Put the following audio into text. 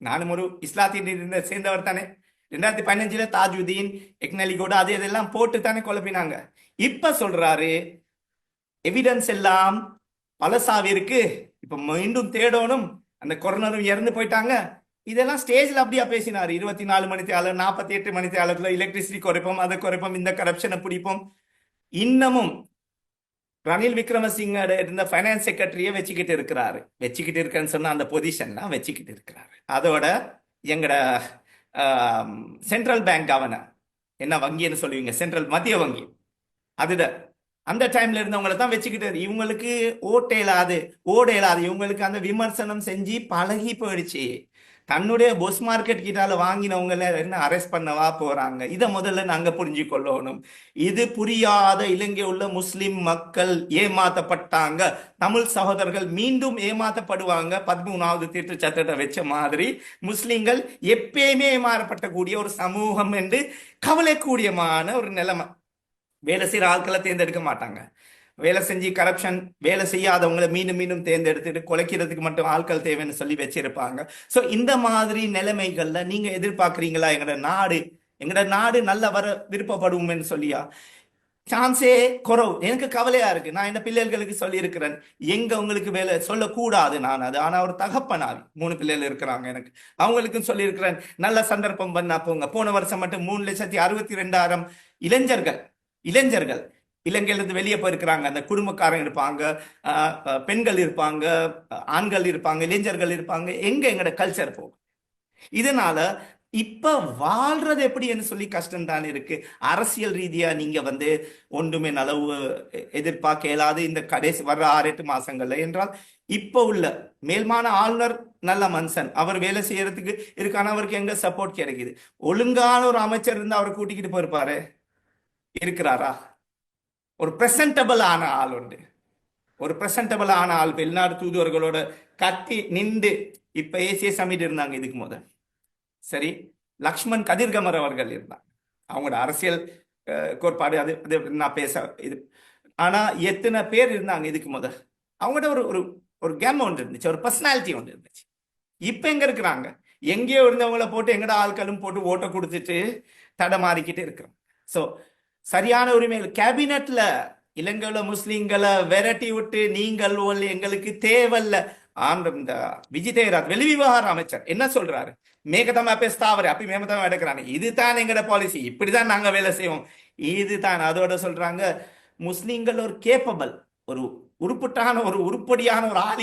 நானும் ஒரு இஸ்லாத்தின் இருந்த சேர்ந்தவர் தானே. 2015 தாஜுதீன் எக்னலிகோட அது இதெல்லாம் போட்டு தானே குழப்பினாங்க. இப்ப சொல்றாரு எவிடன்ஸ் எல்லாம் பழசாவி இருக்கு, இப்ப மீண்டும் தேடணும், அந்த கொரோனரும் இறந்து போயிட்டாங்க. இதெல்லாம் ஸ்டேஜ்ல அப்படியா பேசினார். 24 மணி தேவை, 48 மணி தேவை, எலக்ட்ரிசிட்டி குறைப்போம், அதை குறைப்போம், இந்த கரப்ஷனை பிடிப்போம். இன்னமும் ரணில் விக்ரமசிங்க இருந்த ஃபைனான்ஸ் செக்ரட்டரியை வச்சுக்கிட்டு இருக்கிறாரு. வச்சுக்கிட்டு இருக்கேன்னு சொன்னா அந்த பொசிஷன்லாம் வச்சுக்கிட்டு இருக்கிறாரு. அதோட எங்கட சென்ட்ரல் பேங்க் கவர்னர், என்ன வங்கின்னு சொல்லுவீங்க, சென்ட்ரல் மத்திய வங்கி, அதுட அந்த டைம்ல இருந்தவங்களை தான் வச்சுக்கிட்டு இவங்களுக்கு ஓட இயலாது. இவங்களுக்கு அந்த விமர்சனம் செஞ்சு பழகி போயிடுச்சு. தன்னுடைய பொஸ் மார்க்கெட் கிட்டால வாங்கினவங்கள என்ன அரெஸ்ட் பண்ணவா போறாங்க. இதை முதல்ல நாங்க புரிஞ்சு கொள்ளணும். இது புரியாத இலங்கை உள்ள முஸ்லிம் மக்கள் ஏமாத்தப்பட்டாங்க. தமிழ் சகோதரர்கள் மீண்டும் ஏமாத்தப்படுவாங்க. 13வது திருத்த சட்டத்தை வச்ச மாதிரி முஸ்லிம்கள் எப்பயுமே ஏமாறப்பட்டக்கூடிய ஒரு சமூகம் என்று கவலைக்கூடியமான ஒரு நிலைமை. வேலை செய்யற ஆட்களை தேர்ந்தெடுக்க மாட்டாங்க. வேலை செஞ்சு கரப்ஷன் வேலை செய்யாதவங்களை மீண்டும் மீண்டும் தேர்ந்தெடுத்துட்டு குலைக்கிறதுக்கு மட்டும் ஆட்கள் தேவைன்னு சொல்லி வச்சிருப்பாங்க. ஸோ இந்த மாதிரி நிலைமைகள்ல நீங்க எதிர்பார்க்குறீங்களா எங்கட நாடு நல்ல வர விருப்பப்படுவோம்னு சொல்லியா? சான்ஸே குறவு. எனக்கு கவலையா இருக்கு. நான் என்ன பிள்ளைகளுக்கு சொல்லி இருக்கிறேன், எங்க உங்களுக்கு வேலை சொல்லக்கூடாது நான் அது. ஆனா ஒரு தகப்பனாவி 3 பிள்ளைகள் இருக்கிறாங்க எனக்கு, அவங்களுக்கும் சொல்லி இருக்கிறேன், நல்ல சந்தர்ப்பம் பண்ணா போங்க. போன வருஷம் மட்டும் 3,62,000 இளைஞர்கள் இலங்கையிலிருந்து வெளியே போயிருக்கிறாங்க. அந்த குடும்பக்காரங்க இருப்பாங்க, பெண்கள் இருப்பாங்க, ஆண்கள் இருப்பாங்க, இளைஞர்கள் இருப்பாங்க. எங்கட கல்ச்சர் போகும். இதனால இப்ப வாழ்றது எப்படின்னு சொல்லி கஷ்டம் தான் இருக்கு. அரசியல் ரீதியா நீங்க ஒன்றுமே நலவு எதிர்பார்க்க இயலாது இந்த கடைசி வர்ற 6-8 மாசங்கள்ல. என்றால் இப்ப உள்ள மேல்மான ஆளுநர் நல்ல மனுஷன், அவர் வேலை செய்யறதுக்கு இருக்கான, அவருக்கு எங்க சப்போர்ட் கிடைக்குது. ஒழுங்கான ஒரு அமைச்சர் இருந்து அவரை கூட்டிக்கிட்டு போயிருப்பாரு, இருக்கிறாரா? ஒரு பிரசன்டபிள் ஆன ஆள் உண்டு. ஒரு பிரசன்டபிள் ஆன ஆள் வெளிநாடு தூதுவர்களோட கத்தி நின்று. இப்ப ஏசிய சமிட் இருந்தாங்க இதுக்கு முதல், சரி, லக்ஷ்மண் கதிர்கமர் அவர்கள் இருந்தாங்க. அவங்களோட அரசியல் கோட்பாடு அது நான் பேச இது. ஆனா எத்தனை பேர் இருந்தாங்க இதுக்கு முதல்? அவங்கள்ட்ட ஒரு ஒரு கேம் ஒன்று இருந்துச்சு, ஒரு பர்சனாலிட்டி ஒன்று இருந்துச்சு. இப்ப எங்க இருக்கிறாங்க? எங்கேயோ இருந்தவங்கள போட்டு எங்கட ஆட்களும் போட்டு ஓட்ட கொடுத்துட்டு தடமாறிக்கிட்டு இருக்கிறோம். ஸோ சரியான உரிமைகள் கேபினட்ல இலங்கையில முஸ்லீம்களை விரட்டி விட்டு நீங்கள் எங்களுக்கு தேவையில்ல. இந்த விஜய் தேவராஜ் வெளிவிவகார அமைச்சர் என்ன சொல்றாரு? மேகதமா பேசுதாவரு அப்படி மேகதமா எடுக்கிறாங்க. இதுதான் எங்கட பாலிசி, இப்படிதான் நாங்க வேலை செய்வோம், இதுதான். அதோட சொல்றாங்க முஸ்லீம்கள் ஒரு கேப்பபிள், ஒரு உருப்பட்டான ஒரு உருப்படியான ஒரு ஆள்